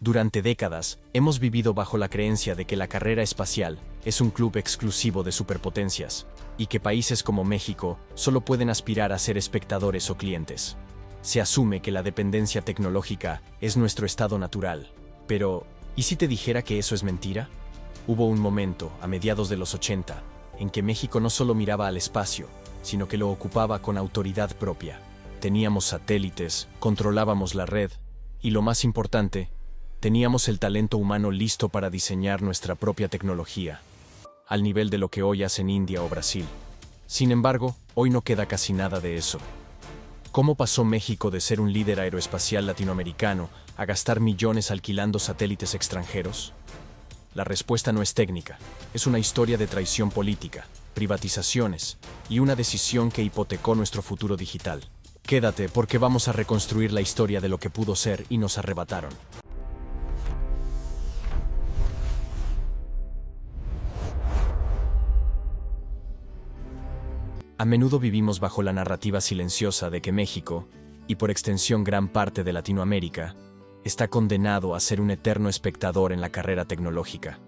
Durante décadas, hemos vivido bajo la creencia de que la carrera espacial es un club exclusivo de superpotencias, y que países como México solo pueden aspirar a ser espectadores o clientes. Se asume que la dependencia tecnológica es nuestro estado natural. Pero, ¿y si te dijera que eso es mentira? Hubo un momento, a mediados de los 80, en que México no solo miraba al espacio, sino que lo ocupaba con autoridad propia. Teníamos satélites, controlábamos la red, y lo más importante, teníamos el talento humano listo para diseñar nuestra propia tecnología, al nivel de lo que hoy hacen India o Brasil. Sin embargo, hoy no queda casi nada de eso. ¿Cómo pasó México de ser un líder aeroespacial latinoamericano a gastar millones alquilando satélites extranjeros? La respuesta no es técnica, es una historia de traición política, privatizaciones y una decisión que hipotecó nuestro futuro digital. Quédate porque vamos a reconstruir la historia de lo que pudo ser y nos arrebataron. A menudo vivimos bajo la narrativa silenciosa de que México, y por extensión gran parte de Latinoamérica, está condenado a ser un eterno espectador en la carrera tecnológica.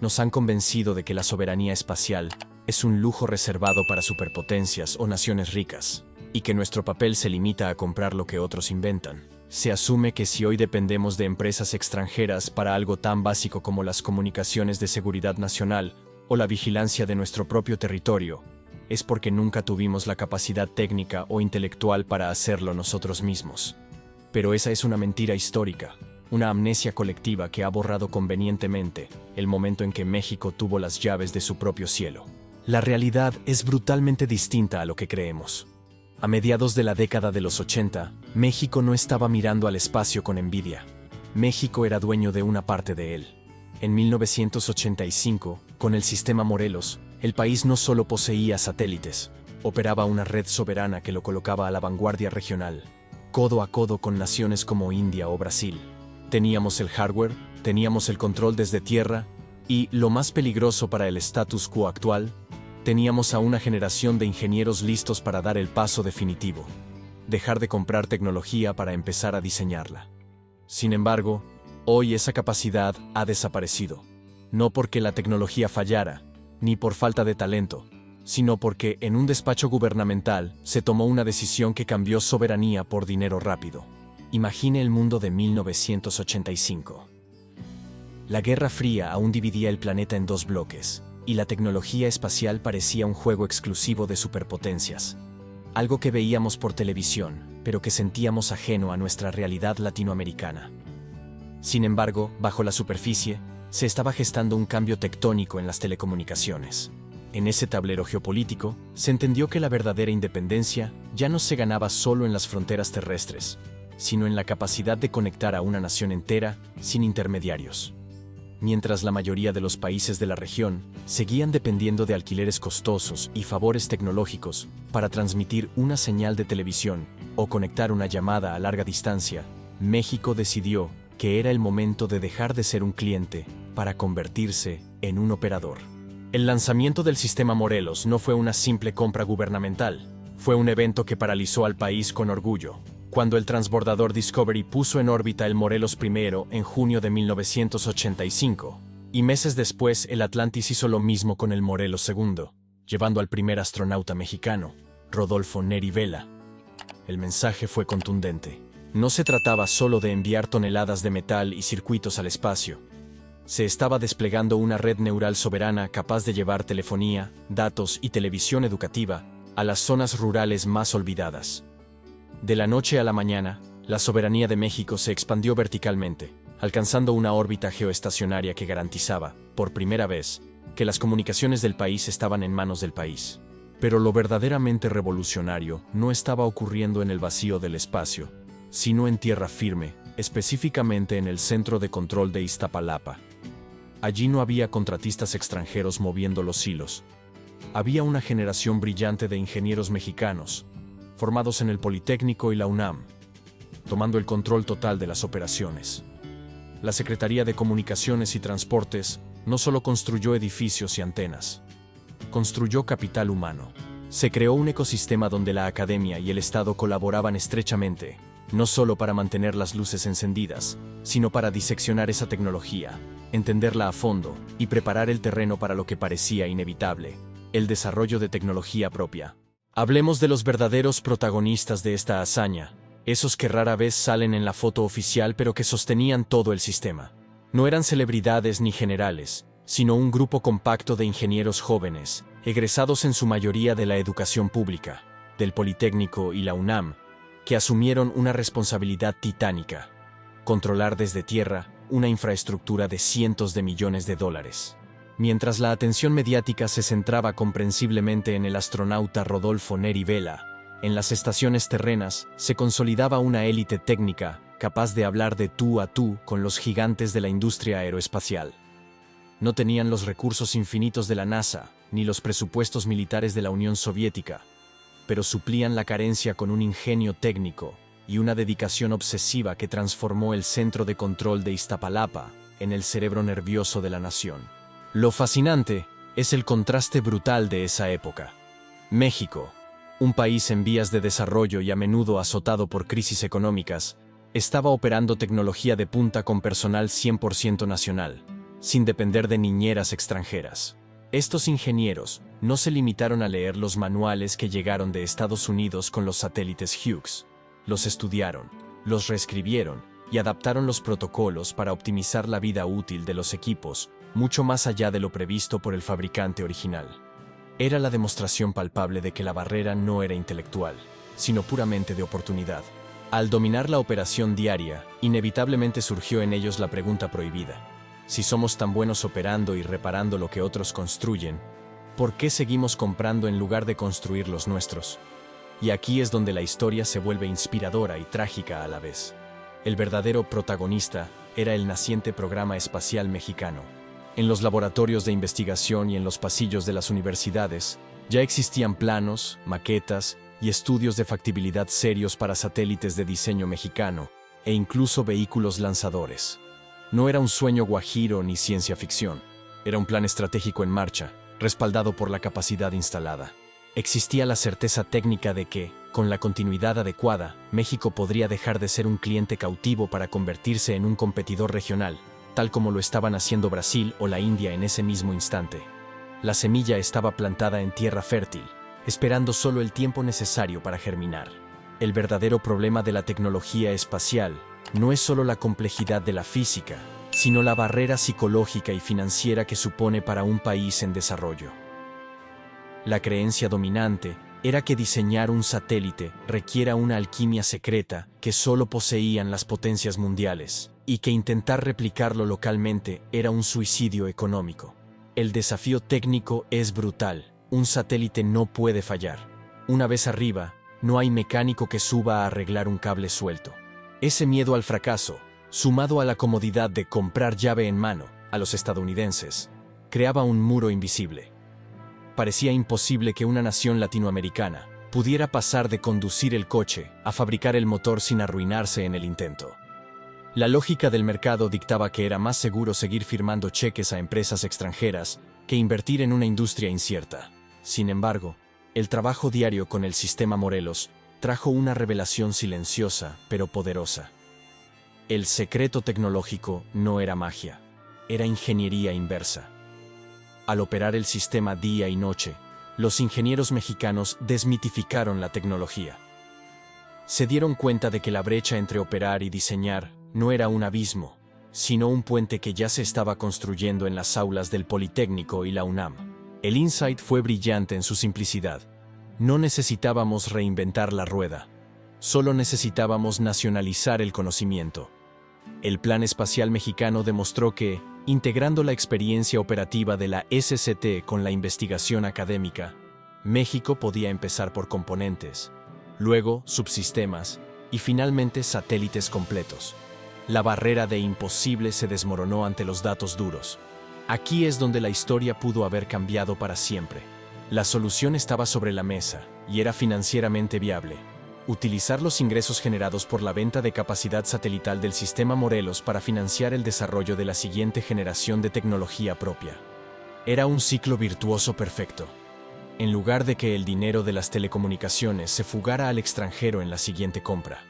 Nos han convencido de que la soberanía espacial es un lujo reservado para superpotencias o naciones ricas, y que nuestro papel se limita a comprar lo que otros inventan. Se asume que si hoy dependemos de empresas extranjeras para algo tan básico como las comunicaciones de seguridad nacional o la vigilancia de nuestro propio territorio, es porque nunca tuvimos la capacidad técnica o intelectual para hacerlo nosotros mismos. Pero esa es una mentira histórica, una amnesia colectiva que ha borrado convenientemente el momento en que México tuvo las llaves de su propio cielo. La realidad es brutalmente distinta a lo que creemos. A mediados de la década de los 80, México no estaba mirando al espacio con envidia. México era dueño de una parte de él. En 1985, con el sistema Morelos, el país no solo poseía satélites, operaba una red soberana que lo colocaba a la vanguardia regional, codo a codo con naciones como India o Brasil. Teníamos el hardware, teníamos el control desde tierra, y, lo más peligroso para el status quo actual, teníamos a una generación de ingenieros listos para dar el paso definitivo, dejar de comprar tecnología para empezar a diseñarla. Sin embargo, hoy esa capacidad ha desaparecido, no porque la tecnología fallara, ni por falta de talento, sino porque en un despacho gubernamental se tomó una decisión que cambió soberanía por dinero rápido. Imagine el mundo de 1985. La Guerra Fría aún dividía el planeta en dos bloques, y la tecnología espacial parecía un juego exclusivo de superpotencias. Algo que veíamos por televisión, pero que sentíamos ajeno a nuestra realidad latinoamericana. Sin embargo, bajo la superficie, se estaba gestando un cambio tectónico en las telecomunicaciones. En ese tablero geopolítico, se entendió que la verdadera independencia ya no se ganaba solo en las fronteras terrestres, sino en la capacidad de conectar a una nación entera sin intermediarios. Mientras la mayoría de los países de la región seguían dependiendo de alquileres costosos y favores tecnológicos para transmitir una señal de televisión o conectar una llamada a larga distancia, México decidió que era el momento de dejar de ser un cliente para convertirse en un operador. El lanzamiento del sistema Morelos no fue una simple compra gubernamental, fue un evento que paralizó al país con orgullo. Cuando el transbordador Discovery puso en órbita el Morelos I en junio de 1985, y meses después el Atlantis hizo lo mismo con el Morelos II, llevando al primer astronauta mexicano, Rodolfo Neri Vela. El mensaje fue contundente. No se trataba solo de enviar toneladas de metal y circuitos al espacio. Se estaba desplegando una red neural soberana capaz de llevar telefonía, datos y televisión educativa a las zonas rurales más olvidadas. De la noche a la mañana, la soberanía de México se expandió verticalmente, alcanzando una órbita geoestacionaria que garantizaba, por primera vez, que las comunicaciones del país estaban en manos del país. Pero lo verdaderamente revolucionario no estaba ocurriendo en el vacío del espacio, sino en tierra firme, específicamente en el centro de control de Iztapalapa. Allí no había contratistas extranjeros moviendo los hilos. Había una generación brillante de ingenieros mexicanos, formados en el Politécnico y la UNAM, tomando el control total de las operaciones. La Secretaría de Comunicaciones y Transportes no solo construyó edificios y antenas, construyó capital humano. Se creó un ecosistema donde la academia y el Estado colaboraban estrechamente, no solo para mantener las luces encendidas, sino para diseccionar esa tecnología, entenderla a fondo y preparar el terreno para lo que parecía inevitable, el desarrollo de tecnología propia. Hablemos de los verdaderos protagonistas de esta hazaña, esos que rara vez salen en la foto oficial pero que sostenían todo el sistema. No eran celebridades ni generales, sino un grupo compacto de ingenieros jóvenes, egresados en su mayoría de la educación pública, del Politécnico y la UNAM, que asumieron una responsabilidad titánica: controlar desde tierra una infraestructura de cientos de millones de dólares. Mientras la atención mediática se centraba comprensiblemente en el astronauta Rodolfo Neri Vela, en las estaciones terrenas se consolidaba una élite técnica capaz de hablar de tú a tú con los gigantes de la industria aeroespacial. No tenían los recursos infinitos de la NASA, ni los presupuestos militares de la Unión Soviética, pero suplían la carencia con un ingenio técnico y una dedicación obsesiva que transformó el centro de control de Iztapalapa en el cerebro nervioso de la nación. Lo fascinante es el contraste brutal de esa época. México, un país en vías de desarrollo y a menudo azotado por crisis económicas, estaba operando tecnología de punta con personal 100% nacional, sin depender de niñeras extranjeras. Estos ingenieros no se limitaron a leer los manuales que llegaron de Estados Unidos con los satélites Hughes. Los estudiaron, los reescribieron y adaptaron los protocolos para optimizar la vida útil de los equipos, mucho más allá de lo previsto por el fabricante original. Era la demostración palpable de que la barrera no era intelectual, sino puramente de oportunidad. Al dominar la operación diaria, inevitablemente surgió en ellos la pregunta prohibida: si somos tan buenos operando y reparando lo que otros construyen, ¿por qué seguimos comprando en lugar de construir los nuestros? Y aquí es donde la historia se vuelve inspiradora y trágica a la vez. El verdadero protagonista era el naciente programa espacial mexicano. En los laboratorios de investigación y en los pasillos de las universidades ya existían planos, maquetas y estudios de factibilidad serios para satélites de diseño mexicano e incluso vehículos lanzadores. No era un sueño guajiro ni ciencia ficción, era un plan estratégico en marcha, respaldado por la capacidad instalada. Existía la certeza técnica de que, con la continuidad adecuada, México podría dejar de ser un cliente cautivo para convertirse en un competidor regional, tal como lo estaban haciendo Brasil o la India en ese mismo instante. La semilla estaba plantada en tierra fértil, esperando solo el tiempo necesario para germinar. El verdadero problema de la tecnología espacial no es solo la complejidad de la física, sino la barrera psicológica y financiera que supone para un país en desarrollo. La creencia dominante era que diseñar un satélite requiera una alquimia secreta que solo poseían las potencias mundiales, y que intentar replicarlo localmente era un suicidio económico. El desafío técnico es brutal: un satélite no puede fallar. Una vez arriba, no hay mecánico que suba a arreglar un cable suelto. Ese miedo al fracaso, sumado a la comodidad de comprar llave en mano a los estadounidenses, creaba un muro invisible. Parecía imposible que una nación latinoamericana pudiera pasar de conducir el coche a fabricar el motor sin arruinarse en el intento. La lógica del mercado dictaba que era más seguro seguir firmando cheques a empresas extranjeras que invertir en una industria incierta. Sin embargo, el trabajo diario con el sistema Morelos trajo una revelación silenciosa pero poderosa. El secreto tecnológico no era magia, era ingeniería inversa. Al operar el sistema día y noche, los ingenieros mexicanos desmitificaron la tecnología. Se dieron cuenta de que la brecha entre operar y diseñar no era un abismo, sino un puente que ya se estaba construyendo en las aulas del Politécnico y la UNAM. El insight fue brillante en su simplicidad. No necesitábamos reinventar la rueda, solo necesitábamos nacionalizar el conocimiento. El Plan Espacial Mexicano demostró que, integrando la experiencia operativa de la SCT con la investigación académica, México podía empezar por componentes, luego subsistemas y finalmente satélites completos. La barrera de imposible se desmoronó ante los datos duros. Aquí es donde la historia pudo haber cambiado para siempre. La solución estaba sobre la mesa y era financieramente viable: utilizar los ingresos generados por la venta de capacidad satelital del sistema Morelos para financiar el desarrollo de la siguiente generación de tecnología propia. Era un ciclo virtuoso perfecto. En lugar de que el dinero de las telecomunicaciones se fugara al extranjero en la siguiente compra,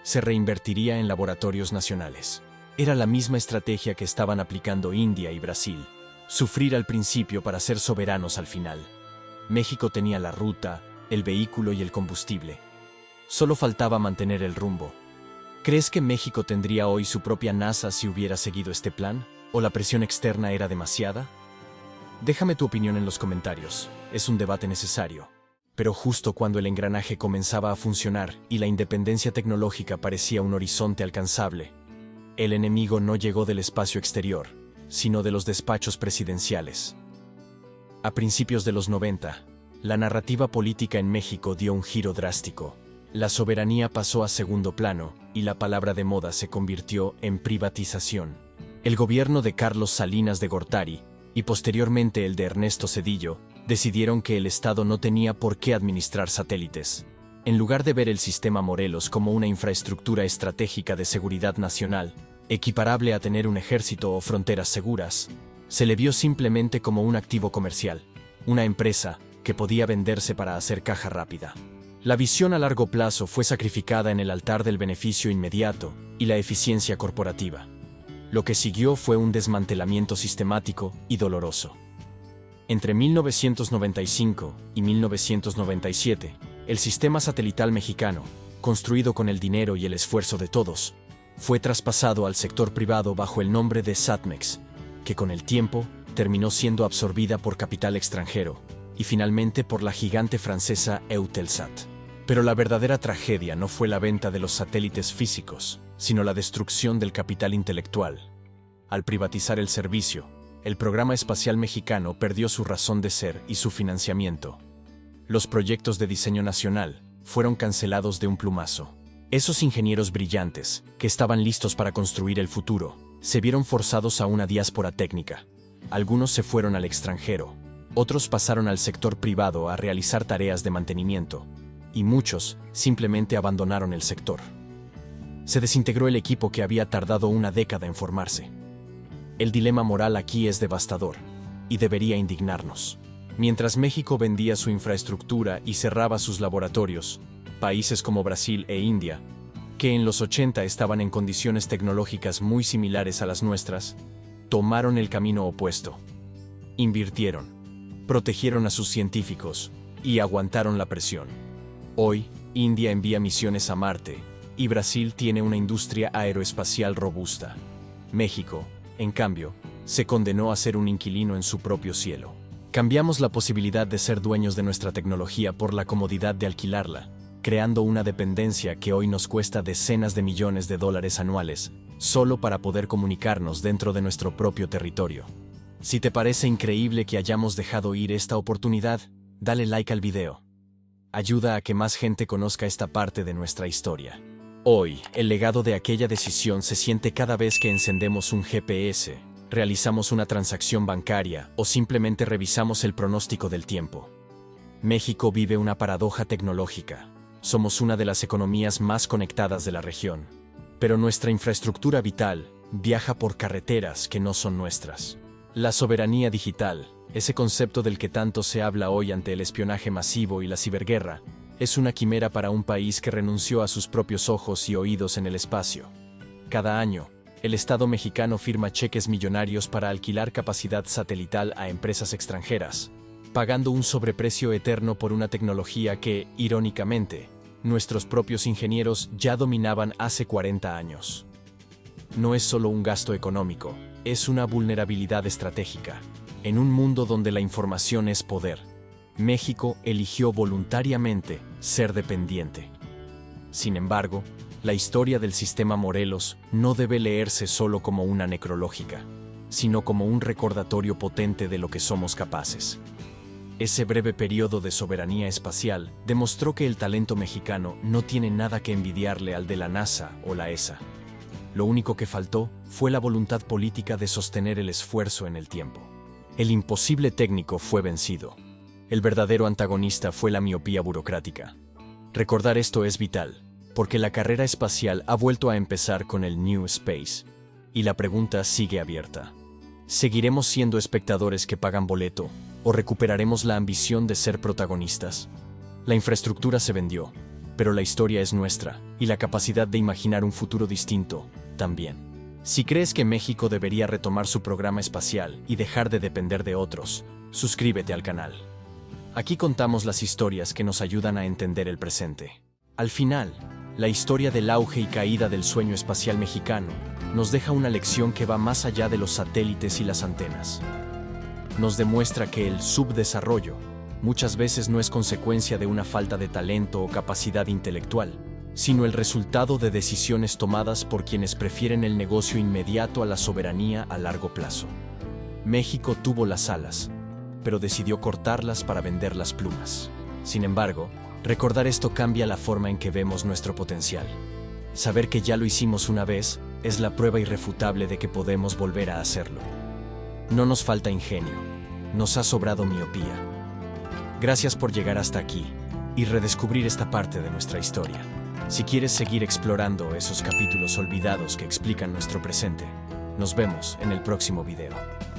se reinvertiría en laboratorios nacionales. Era la misma estrategia que estaban aplicando India y Brasil. Sufrir al principio para ser soberanos al final. México tenía la ruta, el vehículo y el combustible. Solo faltaba mantener el rumbo. ¿Crees que México tendría hoy su propia NASA si hubiera seguido este plan? ¿O la presión externa era demasiada? Déjame tu opinión en los comentarios. Es un debate necesario. Pero justo cuando el engranaje comenzaba a funcionar y la independencia tecnológica parecía un horizonte alcanzable, el enemigo no llegó del espacio exterior, sino de los despachos presidenciales. A principios de los 90, la narrativa política en México dio un giro drástico. La soberanía pasó a segundo plano y la palabra de moda se convirtió en privatización. El gobierno de Carlos Salinas de Gortari y posteriormente el de Ernesto Zedillo decidieron que el Estado no tenía por qué administrar satélites. En lugar de ver el sistema Morelos como una infraestructura estratégica de seguridad nacional, equiparable a tener un ejército o fronteras seguras, se le vio simplemente como un activo comercial, una empresa que podía venderse para hacer caja rápida. La visión a largo plazo fue sacrificada en el altar del beneficio inmediato y la eficiencia corporativa. Lo que siguió fue un desmantelamiento sistemático y doloroso. Entre 1995 y 1997, el sistema satelital mexicano, construido con el dinero y el esfuerzo de todos, fue traspasado al sector privado bajo el nombre de Satmex, que con el tiempo terminó siendo absorbida por capital extranjero y finalmente por la gigante francesa Eutelsat. Pero la verdadera tragedia no fue la venta de los satélites físicos, sino la destrucción del capital intelectual. Al privatizar el servicio, el programa espacial mexicano perdió su razón de ser y su financiamiento. Los proyectos de diseño nacional fueron cancelados de un plumazo. Esos ingenieros brillantes, que estaban listos para construir el futuro, se vieron forzados a una diáspora técnica. Algunos se fueron al extranjero, otros pasaron al sector privado a realizar tareas de mantenimiento, y muchos simplemente abandonaron el sector. Se desintegró el equipo que había tardado una década en formarse. El dilema moral aquí es devastador, y debería indignarnos. Mientras México vendía su infraestructura y cerraba sus laboratorios, países como Brasil e India, que en los 80 estaban en condiciones tecnológicas muy similares a las nuestras, tomaron el camino opuesto. Invirtieron, protegieron a sus científicos y aguantaron la presión. Hoy, India envía misiones a Marte y Brasil tiene una industria aeroespacial robusta. México, en cambio, se condenó a ser un inquilino en su propio cielo. Cambiamos la posibilidad de ser dueños de nuestra tecnología por la comodidad de alquilarla, creando una dependencia que hoy nos cuesta decenas de millones de dólares anuales, solo para poder comunicarnos dentro de nuestro propio territorio. Si te parece increíble que hayamos dejado ir esta oportunidad, dale like al video. Ayuda a que más gente conozca esta parte de nuestra historia. Hoy, el legado de aquella decisión se siente cada vez que encendemos un GPS, realizamos una transacción bancaria o simplemente revisamos el pronóstico del tiempo. México vive una paradoja tecnológica. Somos una de las economías más conectadas de la región, pero nuestra infraestructura vital viaja por carreteras que no son nuestras. La soberanía digital, ese concepto del que tanto se habla hoy ante el espionaje masivo y la ciberguerra, es una quimera para un país que renunció a sus propios ojos y oídos en el espacio. Cada año, el Estado mexicano firma cheques millonarios para alquilar capacidad satelital a empresas extranjeras, pagando un sobreprecio eterno por una tecnología que, irónicamente, nuestros propios ingenieros ya dominaban hace 40 años. No es solo un gasto económico, es una vulnerabilidad estratégica. En un mundo donde la información es poder, México eligió voluntariamente ser dependiente. Sin embargo, la historia del sistema Morelos no debe leerse solo como una necrológica, sino como un recordatorio potente de lo que somos capaces. Ese breve periodo de soberanía espacial demostró que el talento mexicano no tiene nada que envidiarle al de la NASA o la ESA. Lo único que faltó fue la voluntad política de sostener el esfuerzo en el tiempo. El imposible técnico fue vencido. El verdadero antagonista fue la miopía burocrática. Recordar esto es vital, porque la carrera espacial ha vuelto a empezar con el New Space, y la pregunta sigue abierta. ¿Seguiremos siendo espectadores que pagan boleto, o recuperaremos la ambición de ser protagonistas? La infraestructura se vendió, pero la historia es nuestra, y la capacidad de imaginar un futuro distinto, también. Si crees que México debería retomar su programa espacial y dejar de depender de otros, suscríbete al canal. Aquí contamos las historias que nos ayudan a entender el presente. Al final, la historia del auge y caída del sueño espacial mexicano nos deja una lección que va más allá de los satélites y las antenas. Nos demuestra que el subdesarrollo muchas veces no es consecuencia de una falta de talento o capacidad intelectual, sino el resultado de decisiones tomadas por quienes prefieren el negocio inmediato a la soberanía a largo plazo. México tuvo las alas, pero decidió cortarlas para vender las plumas. Sin embargo, recordar esto cambia la forma en que vemos nuestro potencial. Saber que ya lo hicimos una vez es la prueba irrefutable de que podemos volver a hacerlo. No nos falta ingenio, nos ha sobrado miopía. Gracias por llegar hasta aquí y redescubrir esta parte de nuestra historia. Si quieres seguir explorando esos capítulos olvidados que explican nuestro presente, nos vemos en el próximo video.